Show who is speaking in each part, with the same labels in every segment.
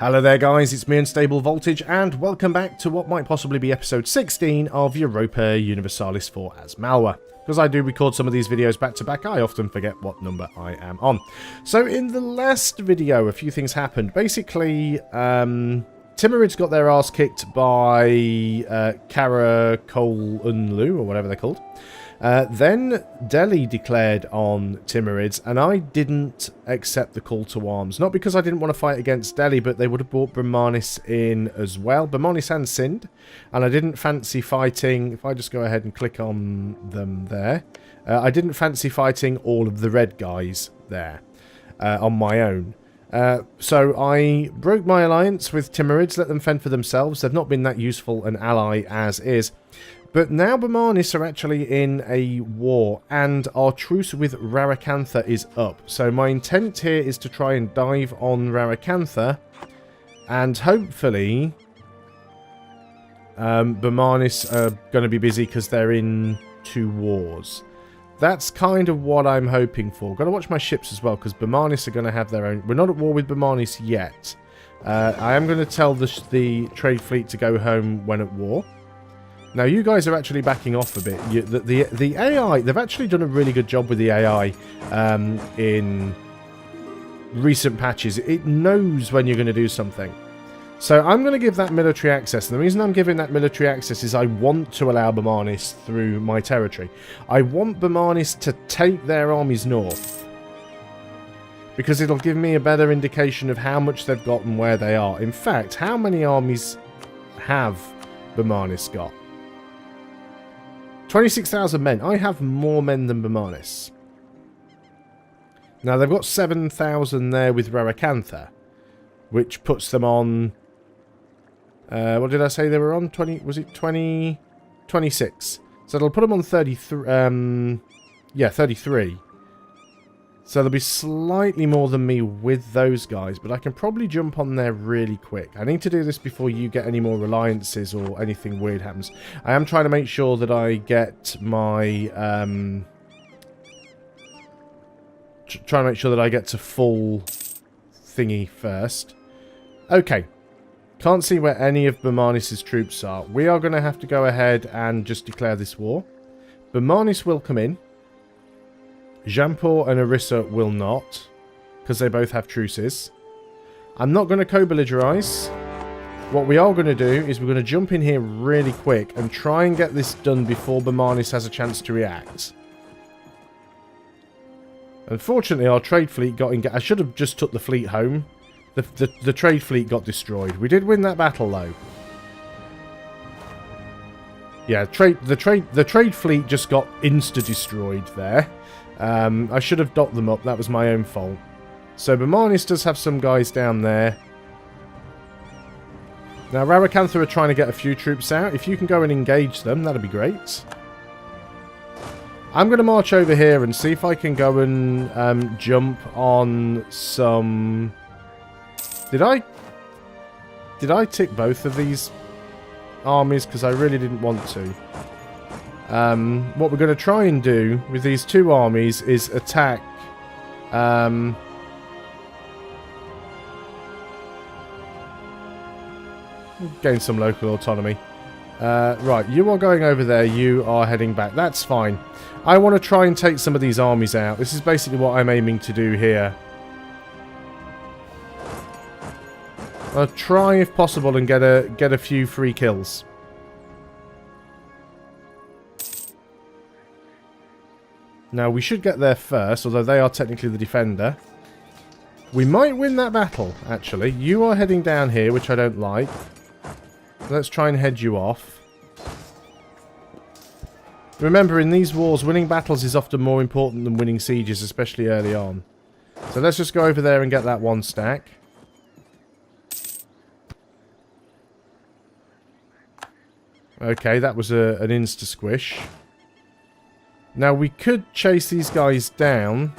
Speaker 1: Hello there guys, it's me Unstable Voltage and welcome back to what might possibly be episode 16 of Europa Universalis 4 as Malwa. Because I do record some of these videos back to back, I often forget what number I am on. So in the last video a few things happened. Basically, Timurids got their arse kicked by Karakolunlu, or whatever they're called. Then Delhi declared on Timurids, and I didn't accept the call to arms. Not because I didn't want to fight against Delhi, but they would have brought Brahmanis in as well. Brahmanis and Sind, and I didn't fancy fighting. If I just go ahead and click on them there, I didn't fancy fighting all of the red guys there on my own. So I broke my alliance with Timurids, let them fend for themselves. They've not been that useful an ally as is. But now Brahmanis are actually in a war, and our truce with Raracantha is up. So my intent here is to try and dive on Raracantha, and hopefully Brahmanis are going to be busy because they're in two wars. That's kind of what I'm hoping for. Got to watch my ships as well, because Brahmanis are going to have their own... We're not at war with Brahmanis yet. I am going to tell the trade fleet to go home when at war. Now, you guys are actually backing off a bit. The AI, they've actually done a really good job with the AI in recent patches. It knows when you're going to do something. So I'm going to give that military access. And the reason I'm giving that military access is I want to allow Brahmanis through my territory. I want Brahmanis to take their armies north, because it'll give me a better indication of how much they've got and where they are. In fact, how many armies have Brahmanis got? 26,000 men. I have more men than Brahmanis. Now, they've got 7,000 there with Raracantha, which puts them on... what did I say they were on? 20? Was it 20? 26. So it'll put them on 33. Yeah, 33. So there'll be slightly more than me with those guys, but I can probably jump on there really quick. I need to do this before you get any more alliances or anything weird happens. I am trying to make sure that I get my... trying to make sure that I get to full thingy first. Okay. Can't see where any of Brahmanis' troops are. We are going to have to go ahead and just declare this war. Brahmanis will come in. Jampur and Orissa will not, because they both have truces. I'm not going to co-belligerize. What we are going to do is we're going to jump in here really quick and try and get this done before Brahmanis has a chance to react. Unfortunately, our trade fleet got engaged. I should have just took the fleet home. The trade fleet got destroyed. We did win that battle, though. Yeah, the trade fleet just got insta-destroyed there. I should have docked them up. That was my own fault. So Brahmanis does have some guys down there. Now, Raracantha are trying to get a few troops out. If you can go and engage them, that'd be great. I'm going to march over here and see if I can go and jump on some... Did I tick both of these armies? Because I really didn't want to. What we're going to try and do with these two armies is attack... gain some local autonomy. Right, you are going over there, you are heading back. That's fine. I want to try and take some of these armies out. This is basically what I'm aiming to do here. I'll try, if possible, and get a few free kills. Now, we should get there first, although they are technically the defender. We might win that battle, actually. You are heading down here, which I don't like. Let's try and head you off. Remember, in these wars, winning battles is often more important than winning sieges, especially early on. So let's just go over there and get that one stack. Okay, that was an insta-squish. Now, we could chase these guys down,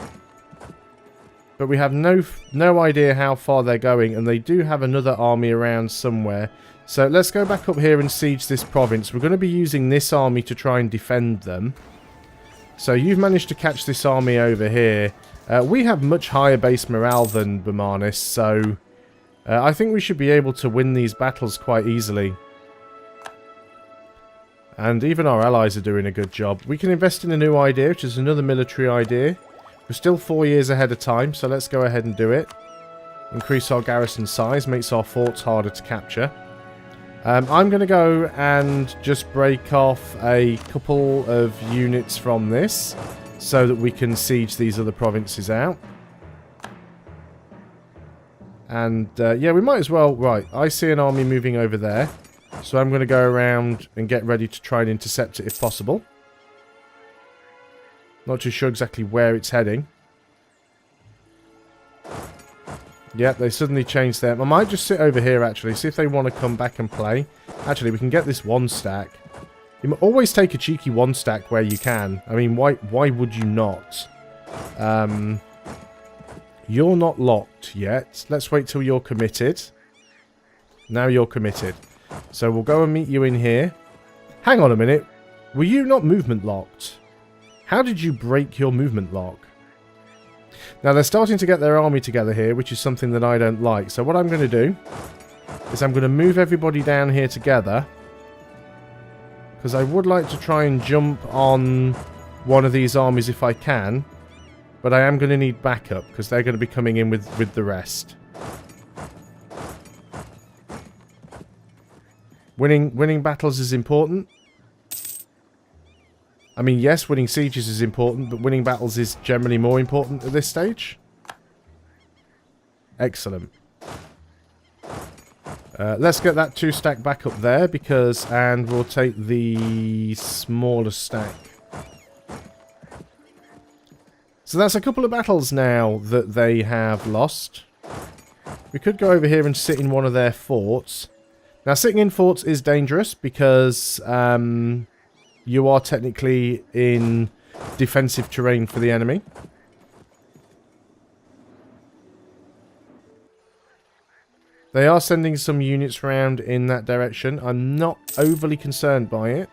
Speaker 1: but we have no idea how far they're going, and they do have another army around somewhere. So let's go back up here and siege this province. We're going to be using this army to try and defend them. So you've managed to catch this army over here. We have much higher base morale than Brahmanis, so I think we should be able to win these battles quite easily. And even our allies are doing a good job. We can invest in a new idea, which is another military idea. We're still 4 years ahead of time, so let's go ahead and do it. Increase our garrison size, makes our forts harder to capture. I'm going to go and just break off a couple of units from this, so that we can siege these other provinces out. And, yeah, we might as well... Right, I see an army moving over there. So I'm going to go around and get ready to try and intercept it if possible. Not too sure exactly where it's heading. Yep, they suddenly changed them. I might just sit over here, actually, see if they want to come back and play. Actually, we can get this one stack. You always take a cheeky one stack where you can. I mean, why would you not? You're not locked yet. Let's wait till you're committed. Now you're committed. So we'll go and meet you in here. Hang on a minute. Were you not movement locked? How did you break your movement lock? Now they're starting to get their army together here, which is something that I don't like. So what I'm going to do is I'm going to move everybody down here together. Because I would like to try and jump on one of these armies if I can. But I am going to need backup because they're going to be coming in with the rest. Winning battles is important. I mean, yes, winning sieges is important, but winning battles is generally more important at this stage. Excellent. Let's get that 2 stack back up there because... And we'll take the smaller stack. So that's a couple of battles now that they have lost. We could go over here and sit in one of their forts. Now, sitting in forts is dangerous because you are technically in defensive terrain for the enemy. They are sending some units around in that direction. I'm not overly concerned by it.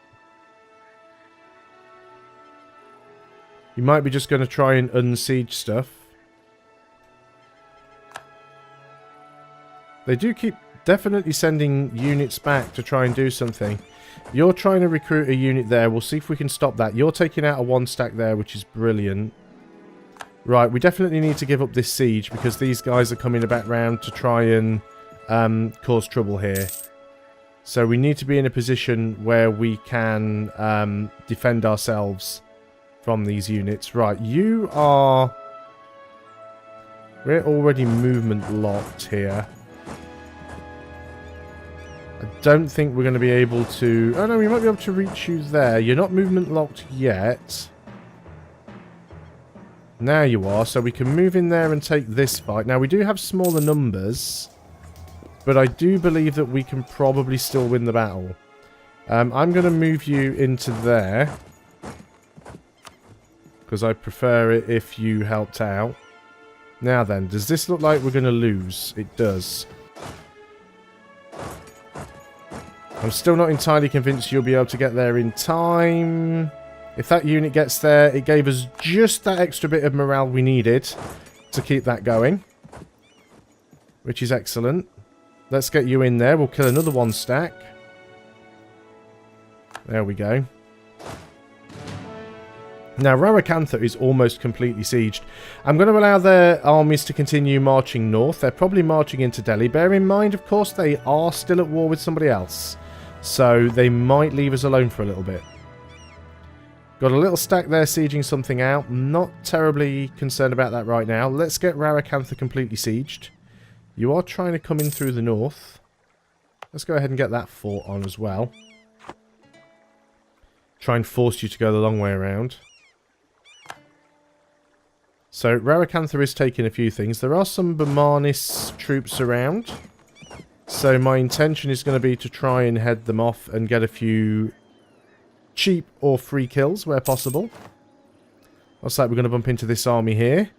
Speaker 1: You might be just going to try and unsiege stuff. They do keep definitely sending units back to try and do something. You're trying to recruit a unit there. We'll see if we can stop that. You're taking out a 1 stack there, which is brilliant. Right, we definitely need to give up this siege because these guys are coming back round to try and cause trouble here. So we need to be in a position where we can defend ourselves from these units. Right, you are... We're already movement locked here. I don't think we're going to be able to... Oh no, we might be able to reach you there. You're not movement locked yet. Now you are, so we can move in there and take this fight. Now we do have smaller numbers, but I do believe that we can probably still win the battle. I'm going to move you into there, because I prefer it if you helped out. Now then, does this look like we're going to lose? It does. I'm still not entirely convinced you'll be able to get there in time. If that unit gets there, it gave us just that extra bit of morale we needed to keep that going, which is excellent. Let's get you in there. We'll kill another 1 stack. There we go. Now, BarraCuda is almost completely sieged. I'm going to allow their armies to continue marching north. They're probably marching into Delhi. Bear in mind, of course, they are still at war with somebody else. So they might leave us alone for a little bit. Got a little stack there sieging something out. Not terribly concerned about that right now. Let's get BarraCuda completely sieged. You are trying to come in through the north. Let's go ahead and get that fort on as well. Try and force you to go the long way around. So, BarraCuda is taking a few things. There are some Bamanis troops around. So my intention is going to be to try and head them off and get a few cheap or free kills where possible. Looks like we're going to bump into this army here.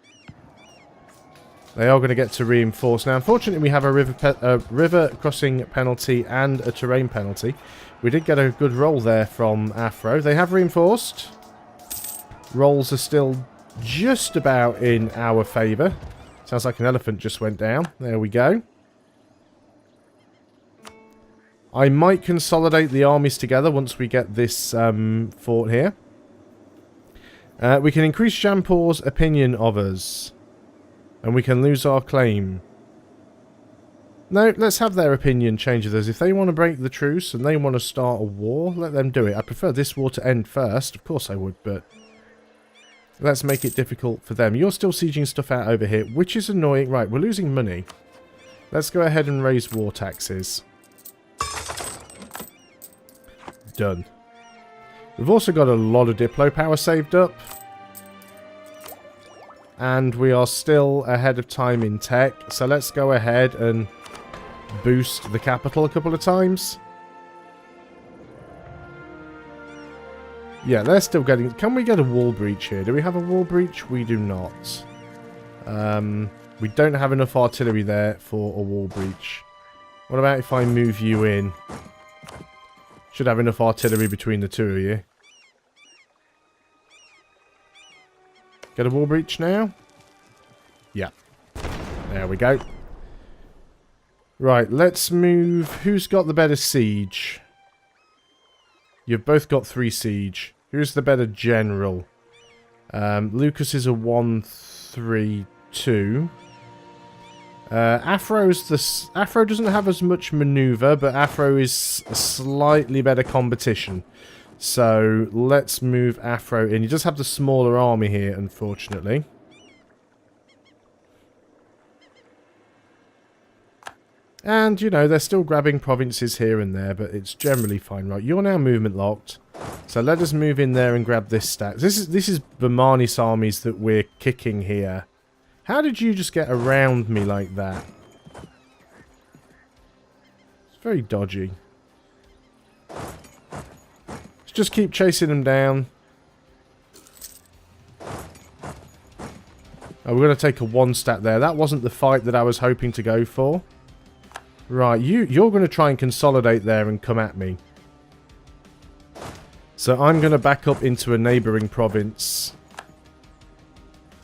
Speaker 1: They are going to get to reinforce. Now, unfortunately, we have a river crossing penalty and a terrain penalty. We did get a good roll there from Afro. They have reinforced. Rolls are still just about in our favour. Sounds like an elephant just went down. There we go. I might consolidate the armies together once we get this fort here. We can increase Jampor's opinion of us. And we can lose our claim. No, let's have their opinion change of us. If they want to break the truce and they want to start a war, let them do it. I prefer this war to end first. Of course I would, but let's make it difficult for them. You're still sieging stuff out over here, which is annoying. Right, we're losing money. Let's go ahead and raise war taxes. Done. We've also got a lot of Diplo power saved up. And we are still ahead of time in tech. So let's go ahead and boost the capital a couple of times. Yeah, they're still getting... Can we get a wall breach here? Do we have a wall breach? We do not. We don't have enough artillery there for a wall breach. What about if I move you in? Should have enough artillery between the two of you. Get a wall breach now? Yeah. There we go. Right, let's move... Who's got the better siege? You've both got 3 siege. Who's the better general? Lucas is a 1-3-2. Afro doesn't have as much maneuver, but Afro is a slightly better competition. So let's move Afro in. He does have the smaller army here, unfortunately. And, you know, they're still grabbing provinces here and there, but it's generally fine. Right, you're now movement locked. So let us move in there and grab this stack. This is Bermanis armies that we're kicking here. How did you just get around me like that? It's very dodgy. Let's just keep chasing them down. Oh, we're going to take a 1 stat there. That wasn't the fight that I was hoping to go for. Right, you're going to try and consolidate there and come at me. So I'm going to back up into a neighbouring province.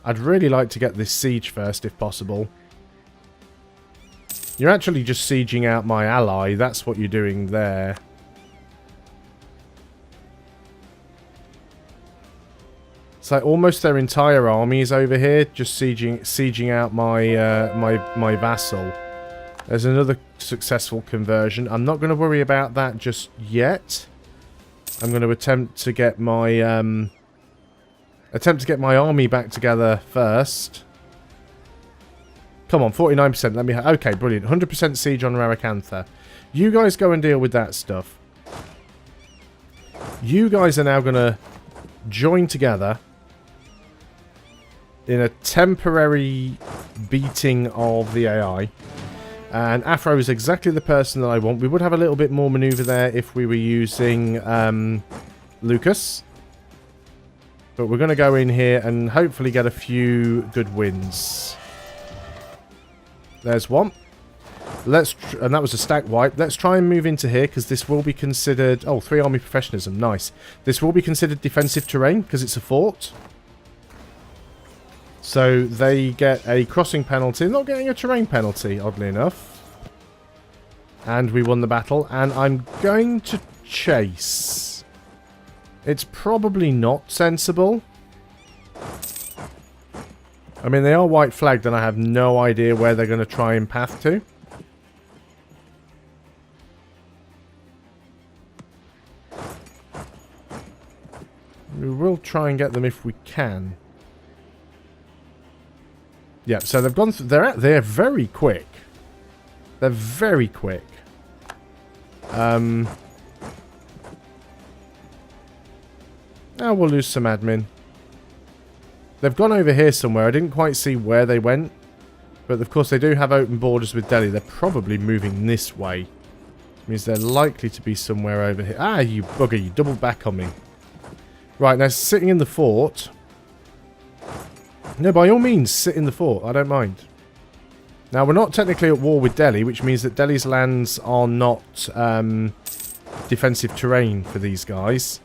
Speaker 1: I'd really like to get this siege first, if possible. You're actually just sieging out my ally. That's what you're doing there. It's like almost their entire army is over here, just sieging out my vassal. There's another successful conversion. I'm not going to worry about that just yet. I'm going to attempt to get my army back together first. Come on, 49%. Let me. Okay, brilliant. 100% siege on Rarakantha. You guys go and deal with that stuff. You guys are now going to join together in a temporary beating of the AI. And Afro is exactly the person that I want. We would have a little bit more maneuver there if we were using Lucas. But we're going to go in here and hopefully get a few good wins. There's one. And that was a stack wipe. Let's try and move into here because this will be considered... Oh, 3 army professionalism. Nice. This will be considered defensive terrain because it's a fort. So they get a crossing penalty. Not getting a terrain penalty, oddly enough. And we won the battle. And I'm going to chase. It's probably not sensible. I mean, they are white flagged and I have no idea where they're going to try and path to. We will try and get them if we can. Yeah, so they've gone through... They're very quick. They're very quick. Now we'll lose some admin. They've gone over here somewhere. I didn't quite see where they went. But of course they do have open borders with Delhi. They're probably moving this way. It means they're likely to be somewhere over here. Ah, you bugger. You doubled back on me. Right, now sitting in the fort... No, by all means, sit in the fort. I don't mind. Now, we're not technically at war with Delhi, which means that Delhi's lands are not defensive terrain for these guys.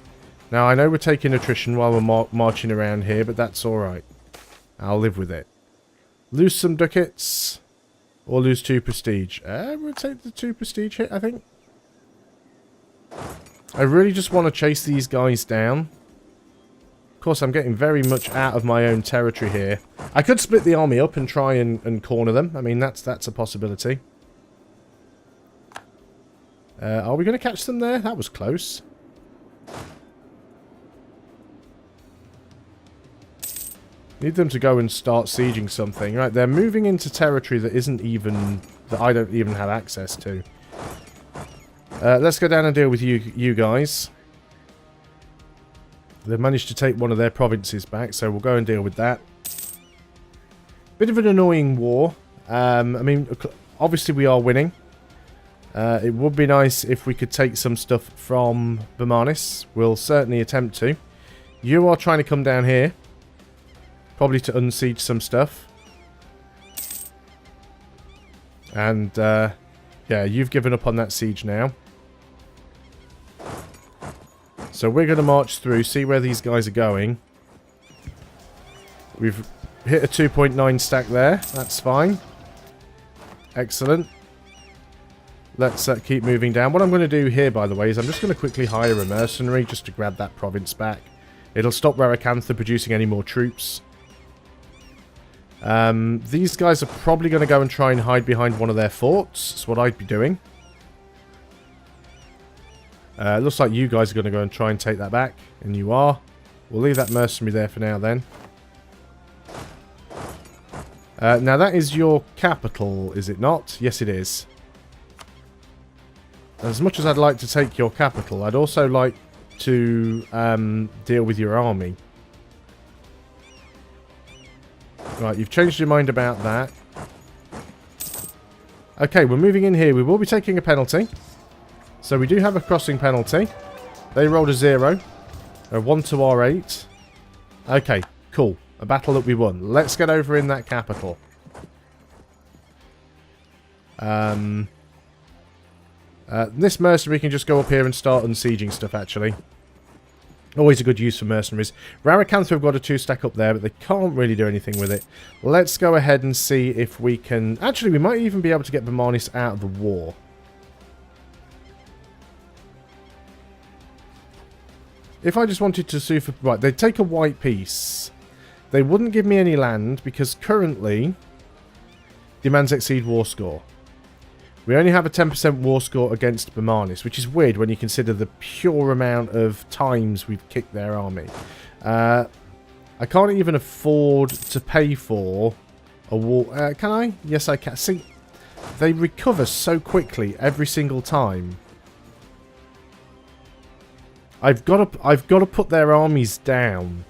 Speaker 1: Now, I know we're taking attrition while we're marching around here, but that's alright. I'll live with it. Lose some ducats, or lose 2 prestige. We'll take the 2 prestige hit, I think. I really just want to chase these guys down. Of course, I'm getting very much out of my own territory here. I could split the army up and try and corner them. I mean, that's a possibility. Are we going to catch them there? That was close. Need them to go and start sieging something. Right, they're moving into territory that isn't even... that I don't even have access to. Let's go down and deal with you guys. They've managed to take one of their provinces back, so we'll go and deal with that. Bit of an annoying war. I mean, obviously we are winning. It would be nice if we could take some stuff from Bermanis. We'll certainly attempt to. You are trying to come down here. Probably to unsiege some stuff. And, yeah, you've given up on that siege now. So we're going to march through, see where these guys are going. We've hit a 2.9 stack there. That's fine. Excellent. Let's keep moving down. What I'm going to do here, by the way, is I'm just going to quickly hire a mercenary just to grab that province back. It'll stop BarraCuda producing any more troops. These guys are probably going to go and try and hide behind one of their forts. That's what I'd be doing. It looks like you guys are going to go and try and take that back. And you are. We'll leave that mercenary there for now then. Now that is your capital, is it not? Yes, it is. As much as I'd like to take your capital, I'd also like to deal with your army. Right, you've changed your mind about that. Okay, we're moving in here. We will be taking a penalty. So we do have a crossing penalty. They rolled a 0. A 1 to R8. Okay, cool. A battle that we won. Let's get over in that capital. This mercenary can just go up here and start unsieging stuff, actually. Always a good use for mercenaries. BarraCuda have got a 2-stack up there, but they can't really do anything with it. Let's go ahead and see if we can... Actually, we might even be able to get Bermanis out of the war. If I just wanted to sue for... Right, they'd take a white piece. They wouldn't give me any land, because currently... demands exceed war score. We only have a 10% war score against Bermanis, which is weird when you consider the pure amount of times we've kicked their army. I can't even afford to pay for a war... can I? Yes, I can. See, they recover so quickly every single time. I've got to put their armies down.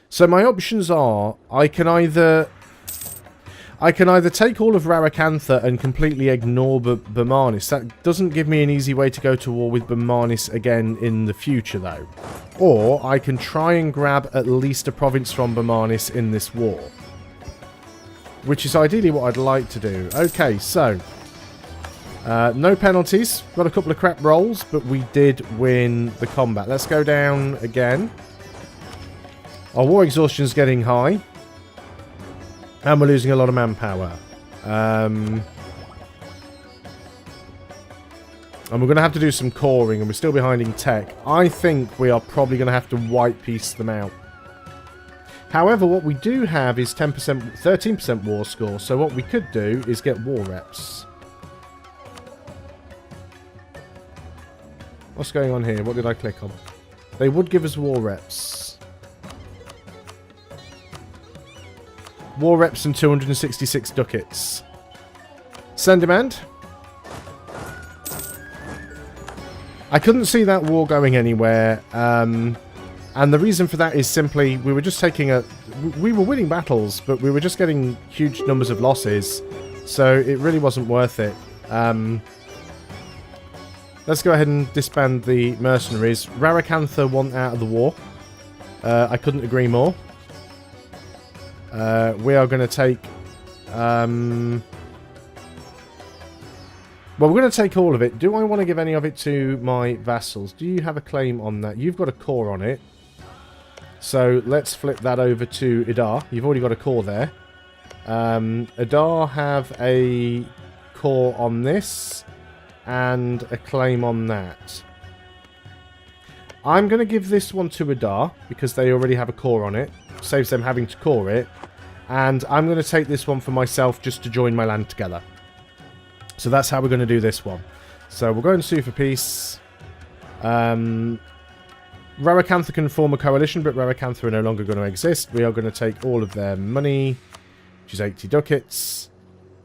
Speaker 1: So my options are, I can either take all of BarraCuda and completely ignore Bermanis. That doesn't give me an easy way to go to war with Bermanis again in the future, though. Or I can try and grab at least a province from Bermanis in this war, which is ideally what I'd like to do. Okay, so no penalties. Got a couple of crap rolls, but we did win the combat. Let's go down again. Our war exhaustion is getting high. And we're losing a lot of manpower. And we're going to have to do some coring, and we're still behind in tech. I think we are probably going to have to white piece them out. However, what we do have is 13% war score, so what we could do is get war reps. What's going on here? What did I click on? They would give us war reps. War reps and 266 ducats. Send demand. I couldn't see that war going anywhere. And the reason for that is simply we were just taking a... We were winning battles, but we were just getting huge numbers of losses. So it really wasn't worth it. Let's go ahead and disband the mercenaries. BarraCuda want out of the war. I couldn't agree more. We are going to take... well, we're going to take all of it. Do I want to give any of it to my vassals? Do you have a claim on that? You've got a core on it. So let's flip that over to Idar. You've already got a core there. Idar have a core on this and a claim on that. I'm going to give this one to Adar because they already have a core on it. Saves them having to core it. And I'm going to take this one for myself just to join my land together. So that's how we're going to do this one. So we'll go and sue for peace. Raracantha can form a coalition, but Raracantha are no longer going to exist. We are going to take all of their money, which is 80 ducats.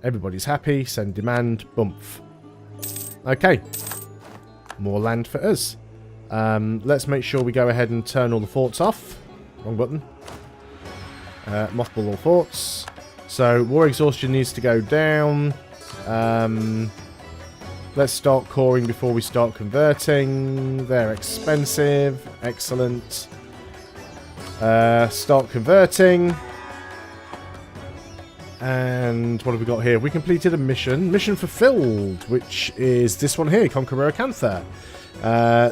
Speaker 1: Everybody's happy. Send demand. Bump. Okay. More land for us. Let's make sure we go ahead and turn all the forts off. Wrong button. Mothball all forts. So, war exhaustion needs to go down. Let's start coring before we start converting. They're expensive. Excellent. Start converting. And what have we got here? We completed a mission. Mission fulfilled, which is this one here, Conquer Raracantha.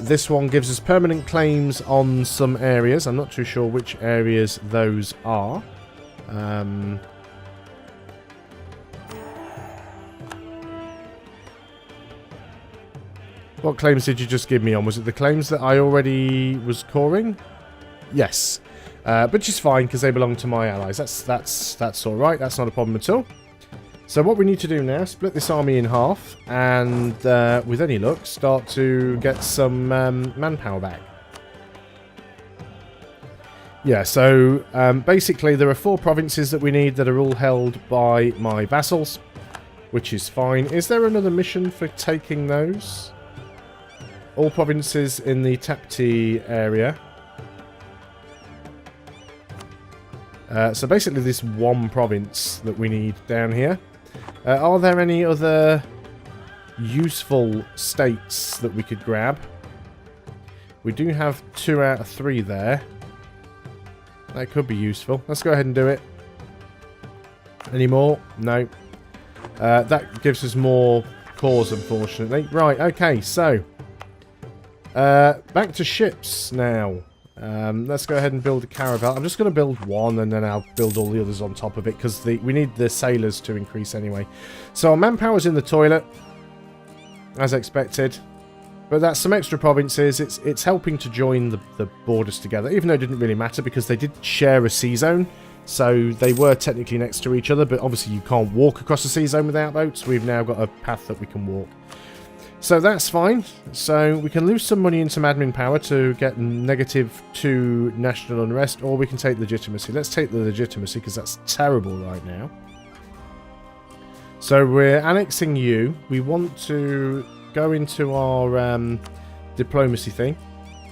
Speaker 1: This one gives us permanent claims on some areas. I'm not too sure which areas those are. What claims did you just give me on? Was it the claims that I already was coring? Yes. Which is fine because they belong to my allies. That's all right. That's not a problem at all. So what we need to do now, split this army in half and, with any luck, start to get some manpower back. Yeah, so basically there are 4 provinces that we need that are all held by my vassals, which is fine. Is there another mission for taking those? All provinces in the Tapti area. So basically this one province that we need down here. Are there any other useful states that we could grab? We do have 2 out of 3 there. That could be useful. Let's go ahead and do it. Any more? No. That gives us more cores, unfortunately. Right, okay, so back to ships now. Let's go ahead and build a caravel. I'm just going to build one and then I'll build all the others on top of it because we need the sailors to increase anyway. So our manpower's in the toilet, as expected. But that's some extra provinces. It's helping to join the borders together, even though it didn't really matter because they did share a sea zone. So they were technically next to each other, but obviously you can't walk across a sea zone without boats. We've now got a path that we can walk. So that's fine. So we can lose some money and some admin power to get -2 national unrest, or we can take legitimacy. Let's take the legitimacy because that's terrible right now. So we're annexing you. We want to go into our diplomacy thing.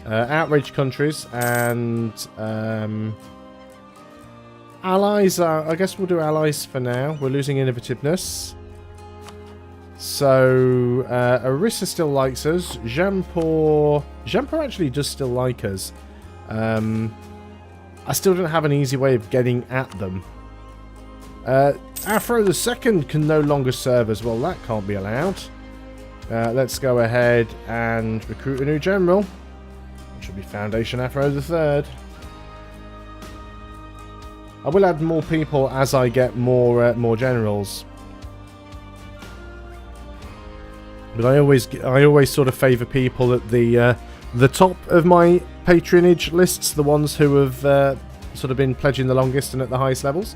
Speaker 1: Outraged countries and allies are... I guess we'll do allies for now. We're losing innovativeness. So, Arissa still likes us. Jampur actually does still like us. I still don't have an easy way of getting at them. Afro II can no longer serve as well. That can't be allowed. Let's go ahead and recruit a new general. It should be Foundation Afro III. I will add more people as I get more generals. But I always sort of favour people at the top of my patronage lists, the ones who have sort of been pledging the longest and at the highest levels.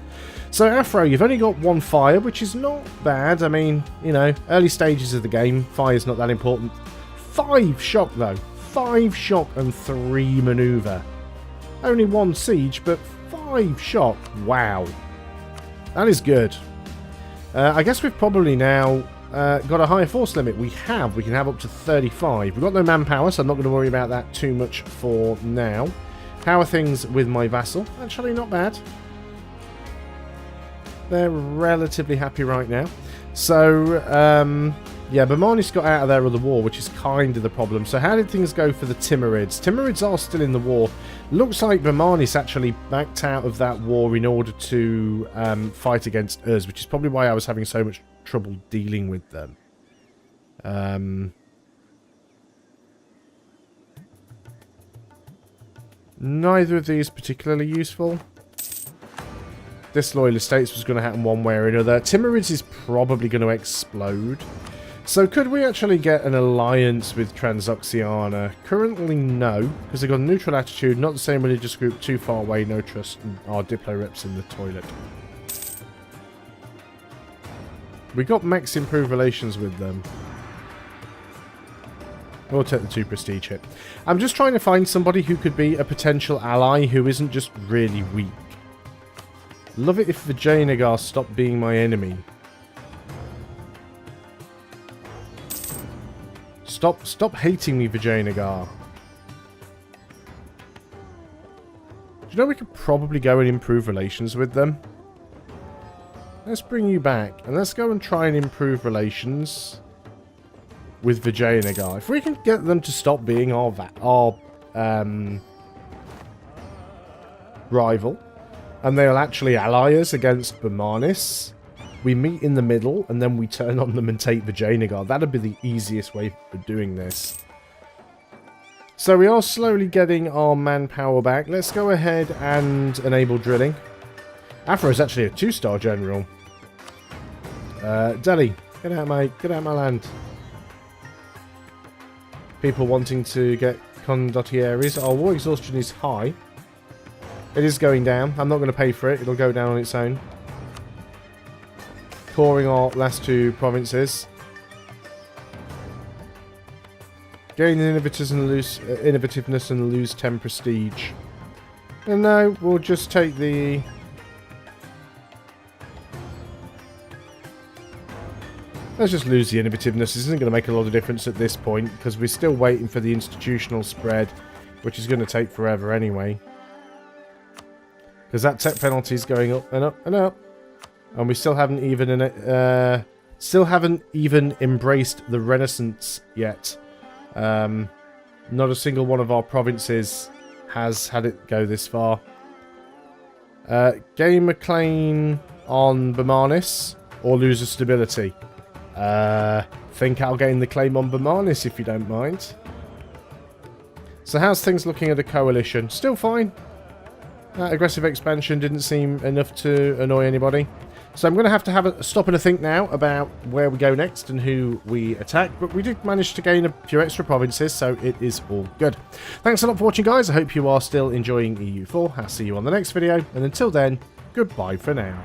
Speaker 1: So Afro, you've only got 1 fire, which is not bad. I mean, you know, early stages of the game, fire's not that important. 5 shock though, 5 shock and 3 manoeuvre. Only 1 siege, but 5 shock. Wow, that is good. I guess we've probably now got a higher force limit. We can have up to 35. We've got no manpower, so I'm not going to worry about that too much for now. How are things with my vassal? Actually, not bad. They're relatively happy right now. So, yeah, Bamanis got out of there of the war, which is kind of the problem. So how did things go for the Timurids? Timurids are still in the war. Looks like Bamanis actually backed out of that war in order to fight against us, which is probably why I was having so much trouble dealing with them. Neither of these particularly useful. Disloyal Estates was going to happen one way or another. Timurids is probably going to explode. So could we actually get an alliance with Transoxiana? Currently, no, because they've got a neutral attitude, not the same religious group, too far away, no trust, and our Diplo reps in the toilet. We got max improved relations with them. We'll take the 2 prestige hit. I'm just trying to find somebody who could be a potential ally who isn't just really weak. Love it if Vijayanagar stopped being my enemy. Stop hating me, Vijayanagar. Do you know we could probably go and improve relations with them? Let's bring you back, and let's go and try and improve relations with Vijayanagar. If we can get them to stop being our rival, and they'll actually ally us against Bamanis, we meet in the middle, and then we turn on them and take Vijayanagar. That'd be the easiest way of doing this. So we are slowly getting our manpower back. Let's go ahead and enable drilling. Afro is actually a 2-star general. Delhi, get out, mate. Get out of my land. People wanting to get condottieri. Our war exhaustion is high. It is going down. I'm not going to pay for it. It'll go down on its own. Coring our last 2 provinces. Gain innovativeness and lose 10 prestige. And no, we'll just take the... Let's just lose the innovativeness. This isn't going to make a lot of difference at this point, because we're still waiting for the institutional spread, which is going to take forever anyway. Because that tech penalty is going up and up and up. And we still haven't even embraced the Renaissance yet. Not a single one of our provinces has had it go this far. Gain McLean on Bamanis or lose a stability. Think I'll gain the claim on Bamanis if you don't mind. So how's things looking at a coalition? Still fine. Aggressive expansion didn't seem enough to annoy anybody. So I'm going to have a stop and a think now about where we go next and who we attack. But we did manage to gain a few extra provinces, so it is all good. Thanks a lot for watching, guys. I hope you are still enjoying EU4. I'll see you on the next video. And until then, goodbye for now.